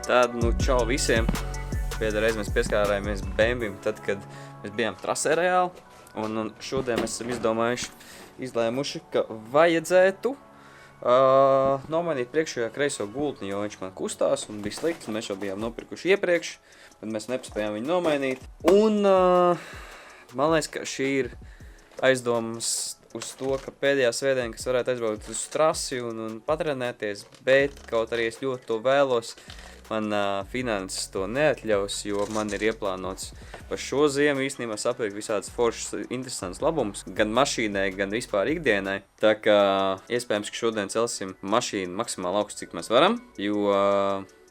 Tad, nu, čau visiem. Pēdējais mēs pieskārājāmies Bembim, tad, kad mēs bijām trasē reāli. Un šodien mēs esam izlēmuši, ka vajadzētu nomainīt priekšējā kreiso gultni, jo viņš man kustās un bija slikts. Mēs jau bijām nopirkuši iepriekš, bet mēs nepaspējām viņu nomainīt. Un man liekas, ka šī ir aizdomas uz to, ka pēdējā svētdiena, kas varētu aizbraukt uz trasi un patrenēties, bet kaut arī es ļoti to vēlos. Man finanses to neatļaus, jo man ir ieplānots par šo ziemu īstenībā sapirkt visādas foršas, interesants labums, gan mašīnai, gan vispār ikdienai. Tā kā iespējams, ka šodien celsim mašīnu maksimāli augstu, cik mēs varam, jo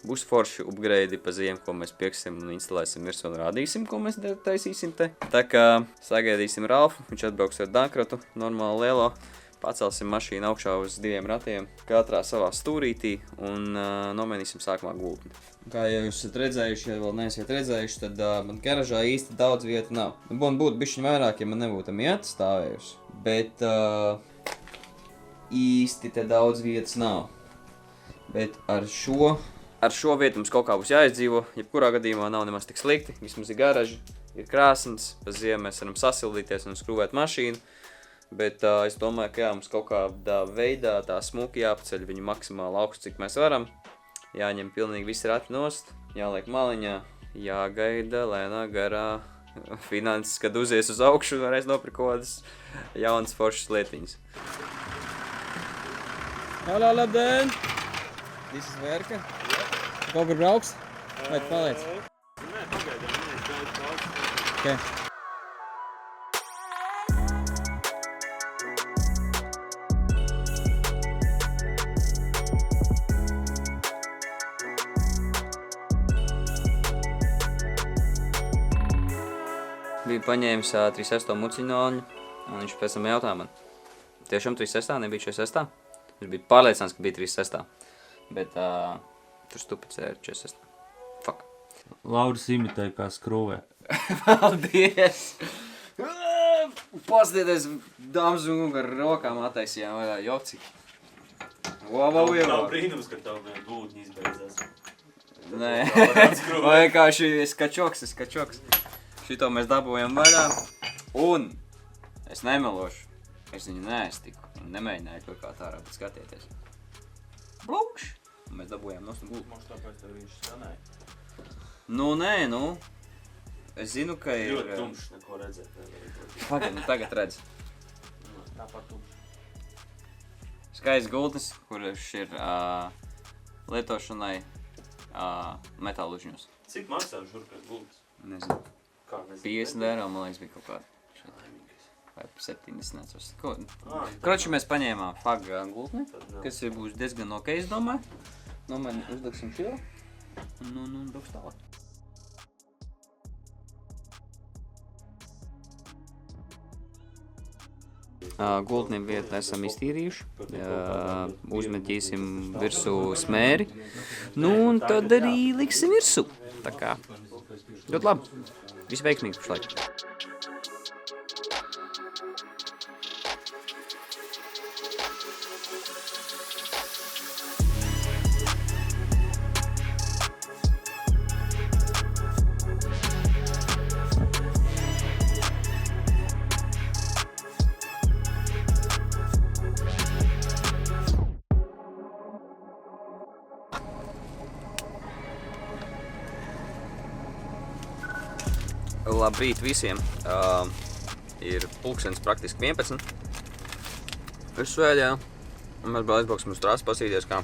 būs forši upgrade pa ziemu, ko mēs pieksim un instalēsim virsū un rādīsim, ko mēs taisīsim te. Tā kā sagaidīsim Ralfu, viņš atbrauks ar dankratu, normāli lielo. Pacelsim mašīnu augšā uz 2 ratiem, katrā savā stūrītī un nomainīsim sākumā gultni. Kā jau jūs esat redzējuši, ja vēl neesiet redzējuši, tad man garažā īsti daudz vietu nav. Man būtu bišķiņ vairāk, ja man nebūtu mieta stāvējusi, bet īsti te daudz vietas nav. Bet ar šo vietu mums kaut kā būs jāizdzīvo, jebkurā gadījumā nav nemaz tik slikti, vismaz ir garaži, ir krāsns, pa ziemu mēs varam sasildīties un skrūvēt mašīnu. Bet es domāju, ka jā, mums kaut kādā veidā tā smuki jāpaceļ viņu maksimāli augstu, cik mēs varam. Jāņem pilnīgi visi rati nost, jāliek maliņā, jāgaida lēnā garā finanses, kad uzies uz augšu un varēs nopirkt kaut kādas jaunas foršas lietiņas. Hallo, labdien! Viss vērka? Kaut kur brauks? Vai tu paliec? Nē, pagaidām, gaidu pauzi. Okay. Biju paņēmis 36. muciņoņu, un viņš pēc tam jautāja man. Tiešām 36. nebija 46. Viņš bija pārliecināts, ka bija 36. Bet tur stupits ir 46. Fuck. Lauris imitēja kā skrūvē. Paldies! Paskatieties, dāmas un kungi ar rokām attaisījām vaļā joci. Nav brīnums, ka tev gūtņi izbeidzās. Nē, vienkārši skačoks. Šito mēs dabūjam vaļā, un es nemelošu, es viņu neestiku un nemēģināju kaut kā tā bet skatieties. Blukš! Un mēs dabūjām nost un gultu. Mums tāpēc tev viņš skanēja. Nu, nē, es zinu, ka ir... Ļoti tumšs, neko redzēt. Pagaid, tagad redz. Tāpat tumšs. Skaists gultnis, kurš ir lietošanai metālužņos. Cik maksā žurkas gultas? Nezinu. Kā nezinu? 50 eiro, man liekas, bija kaut kāda. Vai 70 necos. Kroči, mēs paņēmām FAG gultni, kas būs diezgan ok, es domāju. Man uzliksim šo. Un brauks tālāk. Gultniem vietu esam iztīrījuši. Uzmetīsim virsū smēri. Nu, un tad arī liksim virsū. Tā kā ļoti labi. Viss veiksmīgs pašlaik. Labrīt visiem. Ir pulkstenis praktiski 11. Es svētdienā. Un mēs vēl aizbrauksim uz trasi pasīties, kā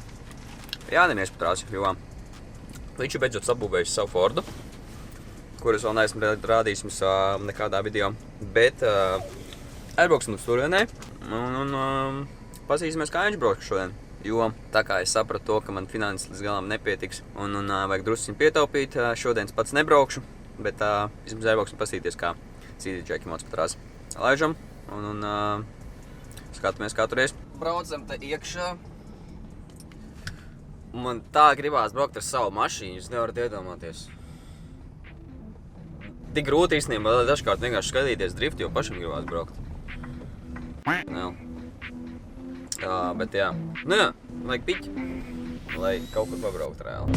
Jānimies pa trasi, jo viņš ir beidzot sabūvējis savu Fordu, kuras vēl neesmu rādījis jums nekādā video. Bet aizbrauksim uz turienē un pasīsimies, kā viņš brauks šodien. Jo tā kā es sapratu to, ka man finanses līdz galam nepietiks un vajag drusciņu pietaupīt, šodien es pats nebraukšu, bet vismaz aizbrauksim pastīties, kā citi džeki motopatrās laižam un skatāmies katru reizi. Braucam te iekšā. Man tā gribās braukt ar savu mašīnu, jūs nevarat iedomāties. Tik grūti īstenībā dažkārt vienkārši skatīties drifti, jo pašam gribās braukt. Nē. Bet jā. Nu jā, vajag piķi, lai kaut kur pabraukt reāli.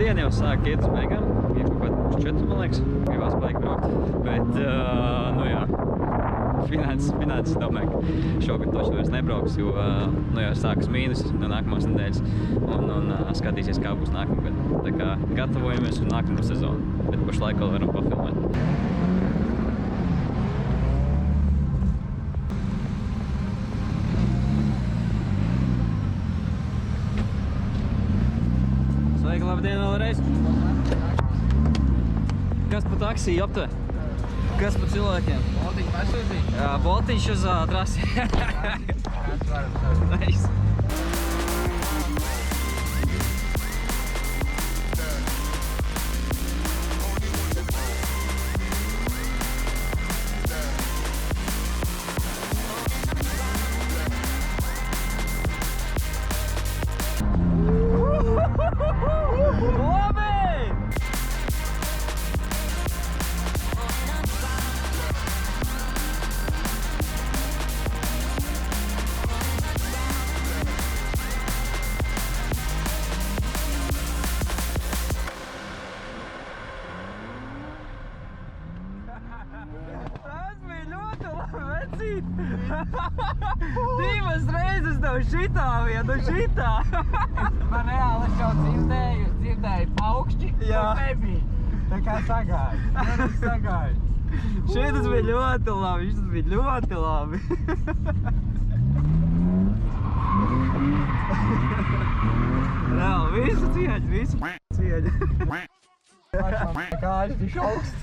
Diena jau sāk iet uz beigām, ir kaut kādi 4, man liekas, gribās baigi braukt, bet, nu jā, finanses domāju, ka šogad toši vairs nebrauks, jo, nu jā, sākas mīnus no nākamās nedēļas un skatīsies, kā būs nākamgad. Tā kā gatavojamies uz nākamo sezonu, bet pašlaik vēl varam pafilmēt. Sveiki, labdien vēlreiz! Kas pa taksiju aptver? Kas pa cilvēkiem? Boltiņu pasūtīt? Jā, boltiņš uz trasi. Kāds varam savīt? Nice. Divas reizes tev šitā vieta, šitā! Man reāli es jau dzirdēju paukšķi, Jā. un nebija. Tā kā sagāju. Šitas bija ļoti labi, šitas bija ļoti labi. Reāli, visu cieņu, visu cieņu. Kāds bija augsts.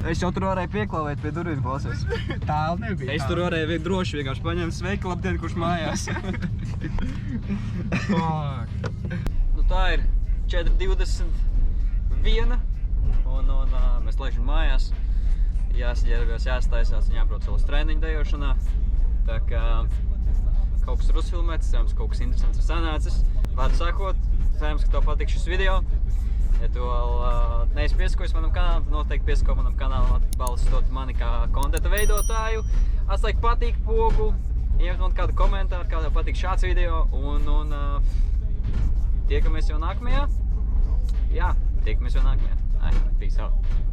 Es jau tur varēju pieklāvēt pie durvīm, klausies. Tālu nebija. Es tur varēju droši vienkārši paņemt sveiki, labdien, kurš mājās. Nu tā ir 4:21 un mēs mēs laižam mājās. Jāsaģērbjās, jāstaisās un jābrauc vēl uz treniņu dejošanā. Tā kā kaut kas ir uzfilmēts, cerams, kaut kas interesants ir sanācis. Vārdu sakot, cerams, ka tev patīk šis video. Ja tu vēl neesi piesakojis manam kanālam, tad noteikti piesako manam kanālam, atbalstot mani kā kontenta veidotāju. Atliek patīk pogu, iemet man kādu komentāru, kā tev patīk šāds video, un tiekamies jau nākamajā. Jā, tiekamies jau nākamajā. Peace out.